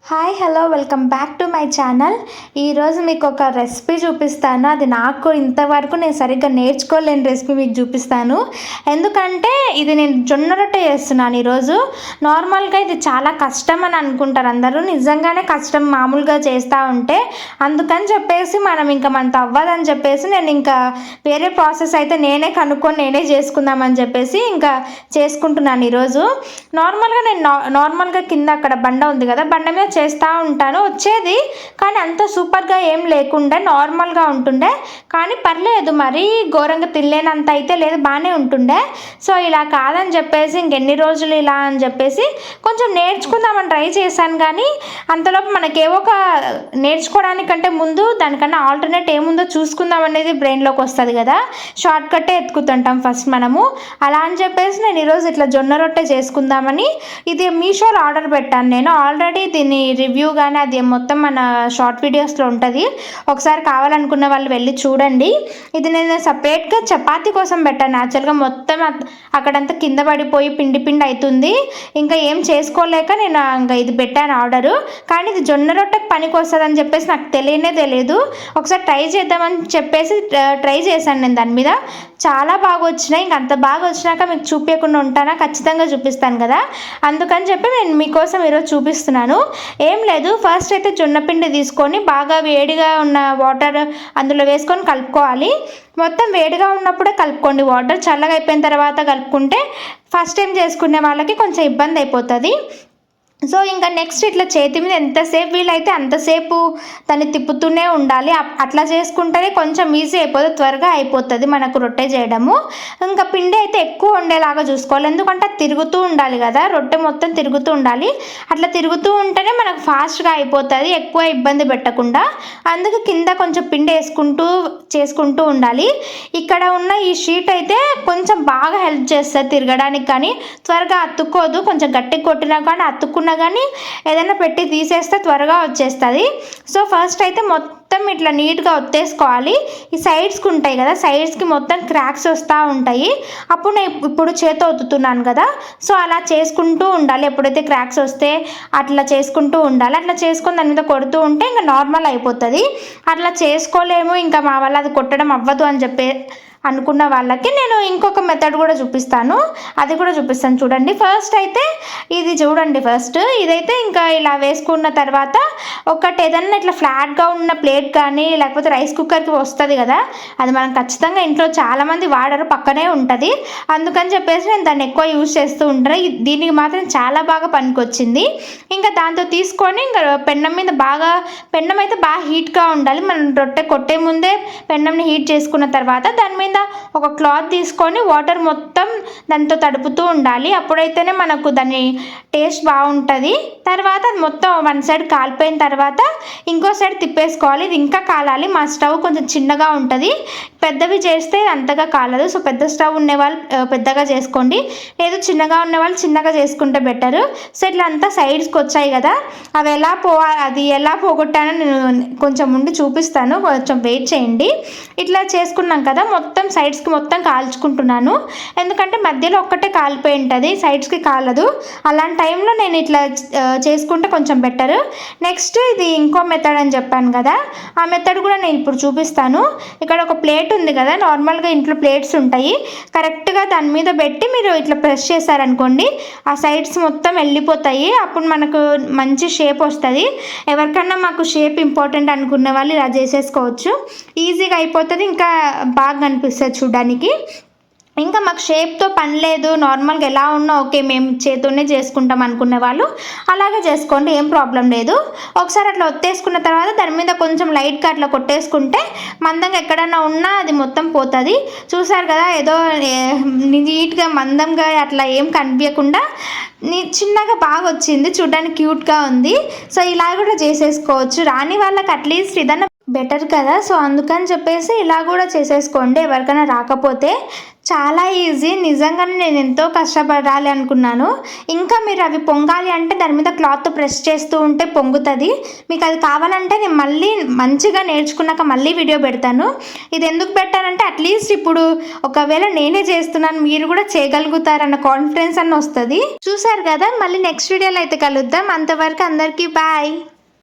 Hi hello welcome back to my channel. ఈరోజు మీకు ఒక రెసిపీ చూపిస్తాను. అది నాకు ఇంతవరకు నేను సరిగ్గా నేర్చుకోలేని రెసిపీ మీకు చూపిస్తాను. ఎందుకంటే ఇది నేను జొన్న రొట్టె చేస్తున్నాను ఈరోజు. నార్మల్గా ఇది చాలా కష్టం అని అనుకుంటారు అందరూ. నిజంగానే కష్టం మామూలుగా చేస్తూ ఉంటే. అందుకని చెప్పేసి మనతో అవ్వదని చెప్పేసి నేను ఇంకా వేరే ప్రాసెస్ అయితే నేనే కనుక్కొని నేనే చేసుకుందామని చెప్పేసి ఇంకా చేసుకుంటున్నాను ఈరోజు. నార్మల్గా కింద అక్కడ బండ ఉంది కదా, బండ మీద చేస్తూ ఉంటాను. వచ్చేది కానీ అంత సూపర్గా ఏం లేకుండే, నార్మల్గా ఉంటుండే. కానీ పర్లేదు, మరీ ఘోరంగా తినలేనంత అయితే లేదు, బాగానే ఉంటుండే. సో ఇలా కాదని చెప్పేసి ఇంకెన్ని రోజులు ఇలా అని చెప్పేసి కొంచెం నేర్చుకుందామని ట్రై చేశాను. కానీ అంతలోపు మనకేవో ఒక నేర్చుకోవడానికంటే ముందు దానికన్నా ఆల్టర్నేట్ ఏముందో చూసుకుందాం అనేది బ్రెయిన్లోకి వస్తుంది కదా. షార్ట్ కట్టే ఎత్తుకుతుంటాం ఫస్ట్ మనము. అలా అని చెప్పేసి నేను ఈరోజు ఇట్లా జొన్న రొట్టె చేసుకుందామని ఇది మీషోలో ఆర్డర్ పెట్టాను. నేను ఆల్రెడీ దీన్ని రివ్యూ కానీ అది మొత్తం మన షార్ట్ వీడియోస్లో ఉంటుంది, ఒకసారి కావాలనుకున్న వాళ్ళు వెళ్ళి చూడండి. ఇది నేను సపరేట్గా చపాతీ కోసం పెట్టాను. యాక్చువల్గా మొత్తం అక్కడంతా కింద పడిపోయి పిండి పిండి అవుతుంది, ఇంకా ఏం చేసుకోలేక నేను ఇంకా ఇది పెట్టాను ఆర్డరు. కానీ ఇది జొన్న రొట్టెకి పనికి వస్తుందని చెప్పేసి నాకు తెలియదు. ఒకసారి ట్రై చేద్దామని చెప్పేసి ట్రై చేశాను నేను దాని మీద. చాలా బాగా వచ్చినాయి. ఇంక అంత బాగా వచ్చినాక మీకు చూపించకుండా ఉంటానా? ఖచ్చితంగా చూపిస్తాను కదా. అందుకని చెప్పి నేను మీకోసం ఈరోజు చూపిస్తున్నాను. ఏం లేదు, ఫస్ట్ అయితే జొన్నపిండి తీసుకొని బాగా వేడిగా ఉన్న వాటర్ అందులో వేసుకొని కలుపుకోవాలి. మొత్తం వేడిగా ఉన్నప్పుడే కలుపుకోండి, వాటర్ చల్లగా అయిపోయిన తర్వాత కలుపుకుంటే ఫస్ట్ టైం చేసుకునే వాళ్ళకి కొంచెం ఇబ్బంది అయిపోతుంది. సో ఇంకా నెక్స్ట్ ఇట్లా చేతి మీద ఎంతసేపు వీలైతే అంతసేపు దాన్ని తిప్పుతూనే ఉండాలి. అట్లా చేసుకుంటేనే కొంచెం ఈజీ అయిపోతుంది, త్వరగా అయిపోతుంది మనకు రొట్టె చేయడము. ఇంకా పిండి అయితే ఎక్కువ ఉండేలాగా చూసుకోవాలి, ఎందుకంటే అది తిరుగుతూ ఉండాలి కదా, రొట్టె మొత్తం తిరుగుతూ ఉండాలి. అట్లా తిరుగుతూ ఉంటేనే మనకు ఫాస్ట్గా అయిపోతుంది, ఎక్కువ ఇబ్బంది పెట్టకుండా. అందుకే కింద కొంచెం పిండి వేసుకుంటూ చేసుకుంటూ ఉండాలి. ఇక్కడ ఉన్న ఈ షీట్ అయితే కొంచెం బాగా హెల్ప్ చేస్తుంది తిరగడానికి, కానీ త్వరగా అతుక్కోదు. కొంచెం గట్టిగా కొట్టినా కానీ అతుక్కున్నా కానీ ఏదైనా పెట్టి తీసేస్తే త్వరగా వచ్చేస్తుంది. సో ఫస్ట్ అయితే మొత్తం ఇట్లా నీట్గా ఒత్తేసుకోవాలి. ఈ సైడ్స్కి ఉంటాయి కదా, సైడ్స్కి మొత్తం క్రాక్స్ వస్తూ ఉంటాయి. అప్పుడు నేను ఇప్పుడు చేతో ఒత్తుతున్నాను కదా, సో అలా చేసుకుంటూ ఉండాలి. ఎప్పుడైతే క్రాక్స్ వస్తే అట్లా చేసుకుంటూ ఉండాలి. అట్లా చేసుకొని దాని మీద కొడుతూ ఉంటే ఇంకా నార్మల్ అయిపోతుంది. అట్లా చేసుకోలేము, ఇంకా మా వల్ల అది కొట్టడం అవ్వదు అని చెప్పి అనుకున్న వాళ్ళకి నేను ఇంకొక మెథడ్ కూడా చూపిస్తాను, అది కూడా చూపిస్తాను చూడండి. ఫస్ట్ అయితే ఇది చూడండి. ఫస్ట్ ఇదైతే ఇంకా ఇలా వేసుకున్న తర్వాత ఒకటి ఏదన్నా ఇట్లా ఫ్లాట్గా ఉన్న ప్లేట్ కానీ లేకపోతే రైస్ కుక్కర్కి వస్తుంది కదా, అది మనం ఖచ్చితంగా ఇంట్లో చాలామంది వాడరు, పక్కనే ఉంటుంది. అందుకని చెప్పేసి నేను దాన్ని ఎక్కువ యూజ్ చేస్తూ ఉంటాను. దీనికి మాత్రం చాలా బాగా పనికొచ్చింది. ఇంకా దాంతో తీసుకొని ఇంకా పెన్నం అయితే బాగా హీట్గా ఉండాలి. మనం రొట్టె కొట్టే ముందే పెన్నంని హీట్ చేసుకున్న తర్వాత దాని మీద ఒక క్లాత్ తీసుకొని వాటర్ మొత్తం దాంతో తడుపుతూ ఉండాలి. అప్పుడైతేనే మనకు దాని టేస్ట్ బాగుంటుంది. తర్వాత అది మొత్తం వన్ సైడ్ కాలిపోయిన తర్వాత ఇంకో సైడ్ తిప్పేసుకోవాలి. ఇది ఇంకా కాలాలి. మా స్టవ్ కొంచెం చిన్నగా ఉంటుంది, పెద్దవి చేస్తే అంతగా కాలదు. సో పెద్ద స్టవ్ ఉండేవాళ్ళు పెద్దగా చేసుకోండి, లేదు చిన్నగా ఉండేవాళ్ళు చిన్నగా చేసుకుంటే బెటరు. సో ఇట్లా అంతా సైడ్స్కి వచ్చాయి కదా, అవి ఎలా పోగొట్టానో నేను కొంచెం ముందు చూపిస్తాను, కొంచెం వెయిట్ చేయండి. ఇట్లా చేసుకున్నాం కదా, మొత్తం సైడ్స్కి మొత్తం కాల్చుకుంటున్నాను. ఎందుకంటే మధ్యలో ఒక్కటే కాలిపోయి ఉంటుంది, సైడ్స్కి కాలదు. అలాంటి టైంలో నేను ఇట్లా చేసుకుంటే కొంచెం బెటర్. నెక్స్ట్ ఇది ఇంకో మెథడ్ అని చెప్పాను కదా, ఆ మెథడ్ కూడా నేను ఇప్పుడు చూపిస్తాను. ఇక్కడ ఒక ప్లేట్ ఉంది కదా, నార్మల్గా ఇంట్లో ప్లేట్స్ ఉంటాయి, కరెక్ట్గా దాని మీద పెట్టి మీరు ఇట్లా ప్రెస్ చేశారనుకోండి, ఆ సైడ్స్ మొత్తం వెళ్ళిపోతాయి. అప్పుడు మనకు మంచి షేప్ వస్తుంది. ఎవరికన్నా మాకు షేప్ ఇంపార్టెంట్ అనుకునే వాళ్ళు ఇలా చేసేసుకోవచ్చు, ఈజీగా అయిపోతుంది, ఇంకా బాగా అనిపిస్తుంది చూడడానికి. ఇంకా మాకు షేప్తో పని లేదు, నార్మల్గా ఎలా ఉన్నా ఓకే, మేము చేతోనే చేసుకుంటాం అనుకునే వాళ్ళు అలాగే చేసుకోండి, ఏం ప్రాబ్లం లేదు. ఒకసారి అట్లా ఒత్తేసుకున్న తర్వాత దాని మీద కొంచెం లైట్గా అట్లా కొట్టేసుకుంటే మందంగా ఎక్కడన్నా ఉన్నా అది మొత్తం పోతుంది. చూసారు కదా, ఏదో నీట్గా మందంగా అట్లా ఏం కనిపించకుండా చిన్నగా బాగా వచ్చింది, చూడడానికి క్యూట్గా ఉంది. సో ఇలా కూడా చేసేసుకోవచ్చు. రాని వాళ్ళకి అట్లీస్ట్ ఏదన్నా బెటర్ కదా. సో అందుకని చెప్పేసి ఇలా కూడా చేసేసుకోండి ఎవరికైనా రాకపోతే. చాలా ఈజీ, నిజంగానే నేను ఎంతో కష్టపడాలి అనుకున్నాను. ఇంకా మీరు అవి పొంగాలి అంటే దాని మీద క్లాత్ ప్రెస్ చేస్తూ ఉంటే పొంగుతుంది. మీకు అది కావాలంటే నేను మళ్ళీ మంచిగా నేర్చుకున్నాక మళ్ళీ వీడియో పెడతాను. ఇది ఎందుకు పెట్టానంటే అట్లీస్ట్ ఇప్పుడు ఒకవేళ నేనే చేస్తున్నాను మీరు కూడా చేయగలుగుతారన్న కాన్ఫిడెన్స్ అన్న వస్తుంది. చూసారు కదా, మళ్ళీ నెక్స్ట్ వీడియోలో అయితే కలుద్దాం. అంతవరకు అందరికీ బాయ్.